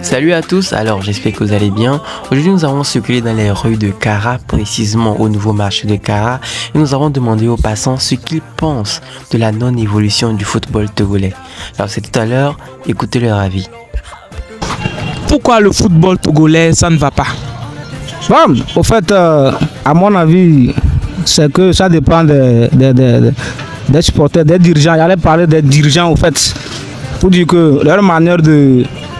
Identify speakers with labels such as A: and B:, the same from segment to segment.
A: Salut à tous, alors j'espère que vous allez bien. Aujourd'hui nous avons circulé dans les rues de Kara, précisément au nouveau marché de Kara, et nous avons demandé aux passants ce qu'ils pensent de la non-évolution du football togolais. Alors c'est tout à l'heure, écoutez leur avis.
B: Pourquoi le football togolais ça ne va pas?
C: Bon, au fait, à mon avis, c'est que ça dépend des supporters, des dirigeants. J'allais parler des dirigeants, au fait, pour dire que leur manière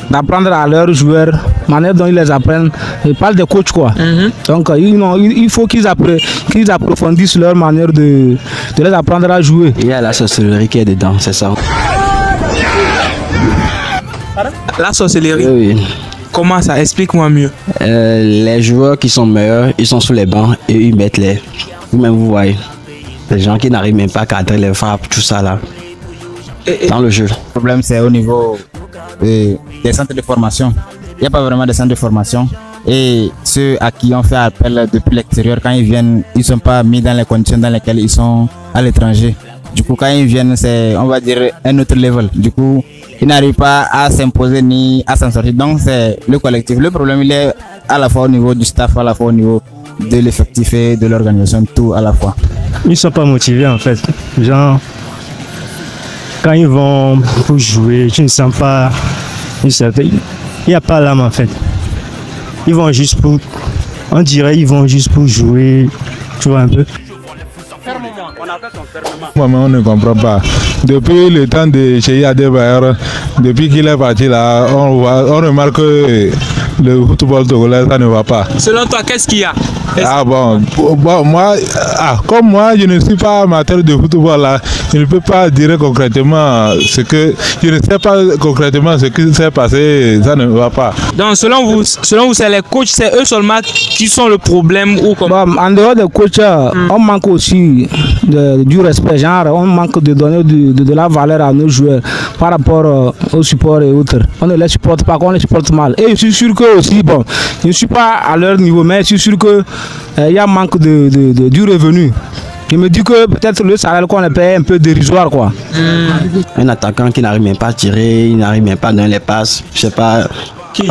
C: d'apprendre à leurs joueurs, manière dont ils les apprennent, ils parlent des coachs quoi. Donc il faut qu'ils approfondissent leur manière de les apprendre à jouer.
D: Il y a la sorcellerie qui est dedans, c'est ça.
B: La sorcellerie?
D: Oui.
B: Comment ça? Explique-moi mieux.
D: Les joueurs qui sont meilleurs, ils sont sous les bancs et ils mettent les... Vous-même vous voyez, les gens qui n'arrivent même pas à cadrer les frappes, tout ça là, dans le jeu.
E: Le problème c'est au niveau des centres de formation. Il n'y a pas vraiment de centres de formation. Et ceux à qui on fait appel depuis l'extérieur, quand ils viennent, ils ne sont pas mis dans les conditions dans lesquelles ils sont à l'étranger. Du coup, quand ils viennent, c'est, on va dire, un autre level. Du coup, ils n'arrivent pas à s'imposer ni à s'en sortir. Donc, c'est le collectif. Le problème, il est à la fois au niveau du staff, à la fois au niveau de l'effectif et de l'organisation, tout à la fois.
F: Ils ne sont pas motivés, en fait. Genre, quand ils vont pour jouer, je ne sens pas... Il n'y a pas l'âme, en fait. Ils vont juste pour... On dirait ils vont juste pour jouer, tu vois un peu.
G: Moi, on ne comprend pas. Depuis le temps de chez Adebayor, depuis qu'il est parti là, on remarque que le football togolais, ça ne va pas.
B: Selon toi, qu'est-ce qu'il y a?
G: Moi, comme moi, je ne suis pas amateur de football là, je ne peux pas dire concrètement ce que... Je ne sais pas concrètement ce qui s'est passé, ça ne va pas.
B: Donc, selon vous, c'est les coachs, c'est eux seulement qui sont le problème ou comment?
C: En dehors des coachs, on manque aussi du respect, genre, on manque de donner de la valeur à nos joueurs par rapport au support et autres. On ne les supporte pas, on les supporte mal. Et je suis sûr que aussi, bon, je ne suis pas à leur niveau, mais je suis sûr que il y a un manque du revenu. Je me dis que peut-être le salaire qu'on paye est un peu dérisoire quoi.
D: Un attaquant qui n'arrive même pas à tirer, il n'arrive même pas à donner les passes, je sais pas.
B: Qui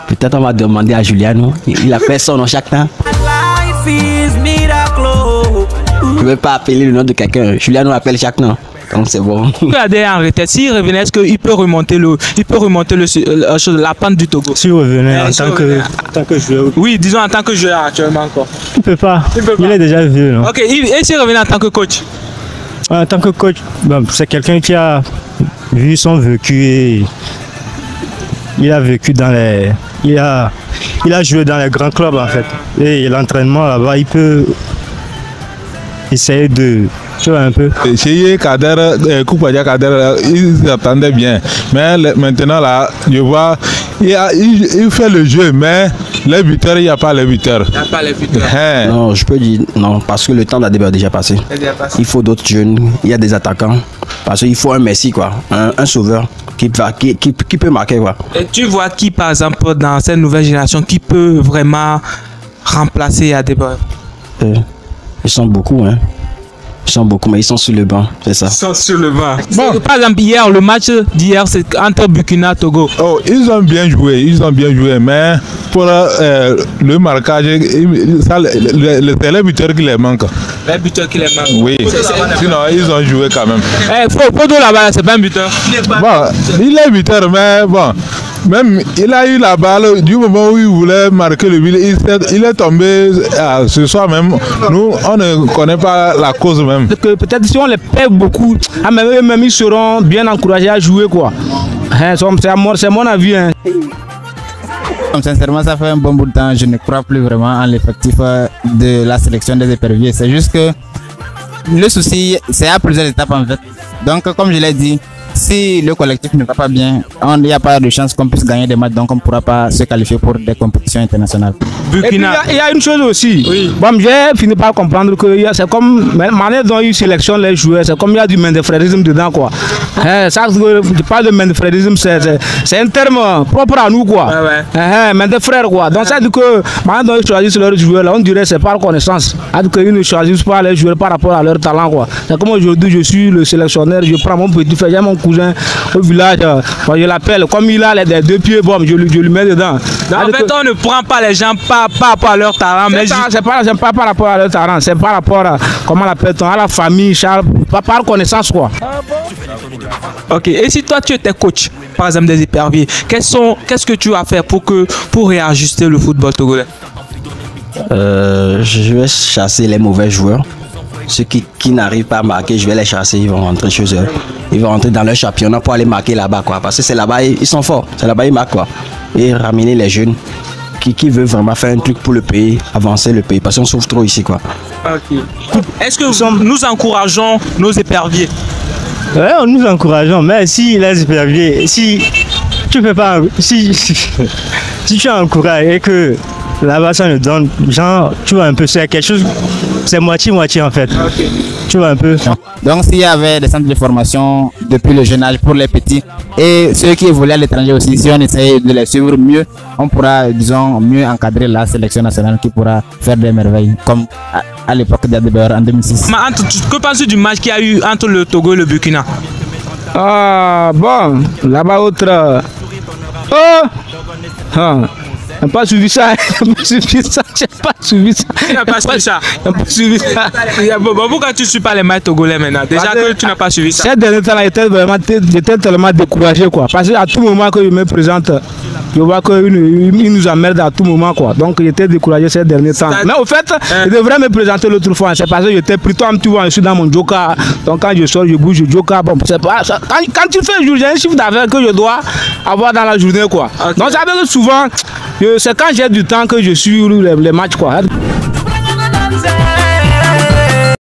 D: Peut-être on va demander à Juliano, il a fait son nom chaque temps. Je ne vais pas appeler le nom de quelqu'un, Juliano appelle chaque nom. Donc c'est bon.
B: Regardez en retraite, s'il revenait, est-ce qu'il peut remonter la pente du Togo?
F: S'il revenait en tant que joueur.
B: Oui, disons en tant que joueur actuellement encore.
F: Il peut pas. Il est déjà vieux. Non?
B: Ok, et s'il revenait en tant que coach?
F: En tant que coach, c'est quelqu'un qui a vu son vécu et il a vécu dans les... Il a joué dans les grands clubs en fait. Et l'entraînement là-bas, il peut essayer de... Tu vois un peu.
G: Chez Kader, Koupadia Kader, ils attendaient bien. Mais maintenant là, je vois, il fait le jeu, mais les buteurs, il n'y a pas les buteurs.
B: Il n'y a pas les buteurs.
D: Non, je peux dire non, parce que le temps d'Adeba est déjà passé. Il faut d'autres jeunes, il y a des attaquants. Parce qu'il faut un Messi, quoi, un sauveur qui peut marquer. Quoi.
B: Et tu vois qui, par exemple, dans cette nouvelle génération, qui peut remplacer Adeba?
D: Ils sont beaucoup, hein. Ils sont beaucoup, mais ils sont sur le banc, c'est ça.
B: Ils sont sur le banc. Bon. Par exemple, hier, le match d'hier, c'est entre Burkina et Togo.
G: Oh, ils ont bien joué, mais pour le marquage, c'est les buteurs qui les manquent.
B: Les buteurs qui les manquent?
G: Oui, sinon ils ont joué quand même.
B: Podo là-bas, c'est pas un buteur.
G: Bon, il est buteur, mais bon. Même il a eu la balle du moment où il voulait marquer le but, il est tombé ce soir même. Nous, on ne connaît pas la cause même.
C: Peut-être si on les paie beaucoup, même ils seront bien encouragés à jouer quoi. C'est mon avis. Hein.
E: Sincèrement, ça fait un bon bout de temps. Je ne crois plus vraiment en l'effectif de la sélection des éperviers. C'est juste que le souci, c'est à plusieurs étapes en fait. Donc, comme je l'ai dit, si le collectif ne va pas bien, il n'y a pas de chance qu'on puisse gagner des matchs, donc on ne pourra pas se qualifier pour des compétitions internationales.
C: Burkina. Et puis, il y a une chose aussi. Oui. Bon, j'ai fini par comprendre que c'est comme la manière dont ils sélectionnent les joueurs, c'est comme il y a du main de frairisme dedans quoi. Ça, je parle de main de frèrisme, c'est un terme propre à nous, quoi. Main de frère, quoi. Donc, ça dit que, maintenant, ils choisissent leurs joueurs, là, on dirait que c'est par connaissance. C'est-à-dire qu'ils ne choisissent pas les joueurs par rapport à leur talent, quoi. C'est comme aujourd'hui, je suis le sélectionneur, je prends mon petit frère, j'ai mon cousin au village, je l'appelle, comme il a les 2 pieds, bon, je lui mets dedans.
B: Donc, en fait, on ne prend pas les gens par rapport à leur talent, mais
C: c'est pas par rapport à leur talent, c'est par rapport à, comment on l'appelle-t-on, à la famille, par connaissance, quoi.
B: Ok, et si toi tu étais coach, par exemple des éperviers, qu'est-ce que tu vas faire pour réajuster le football togolais?
D: Je vais chasser les mauvais joueurs. Ceux qui n'arrivent pas à marquer, je vais les chasser, ils vont rentrer chez eux. Ils vont rentrer dans leur championnat pour aller marquer là-bas, quoi. Parce que c'est là-bas, ils sont forts. C'est là-bas, ils marquent, quoi. Et ramener les jeunes qui veulent vraiment faire un truc pour le pays, avancer le pays. Parce qu'on souffre trop ici, quoi.
B: Ok. Est-ce que nous encourageons nos éperviers?
F: Ouais, nous encourageons, mais si les éperviers, si tu peux pas, si tu encourages et que là-bas ça nous donne, genre, tu vois un peu, c'est quelque chose, c'est moitié-moitié en fait. Okay. Tu vois un peu.
E: Donc s'il y avait des centres de formation depuis le jeune âge pour les petits et ceux qui évoluent à l'étranger aussi, si on essaye de les suivre mieux, on pourra, disons, mieux encadrer la sélection nationale qui pourra faire des merveilles comme à l'époque d'Adebayor en 2006.
B: Que penses-tu du match qu'il y a eu entre le Togo et le Burkina?
C: Bon, là-bas autre. J'ai pas suivi ça, j'ai pas suivi ça.
B: Tu n'as pas suivi ça. Pourquoi tu ne suis pas les matchs togolais maintenant? Déjà que tu n'as pas suivi ça.
C: Ces derniers temps, j'étais tellement découragé, quoi. Parce qu'à tout moment que je me présente, je vois qu'il nous emmerde à tout moment, quoi. Donc j'étais découragé ces derniers temps. Mais au fait, je devrais me présenter l'autre fois. C'est parce que j'étais plutôt un petit peu, je suis dans mon joker. Donc quand je sors, je bouge, je joker. Bon, c'est pas ça. Quand tu fais un jour, j'ai un chiffre d'affaires que je dois avoir dans la journée, quoi. Okay. Donc ça veut dire que souvent, c'est quand j'ai du temps que je suis les matchs, quoi.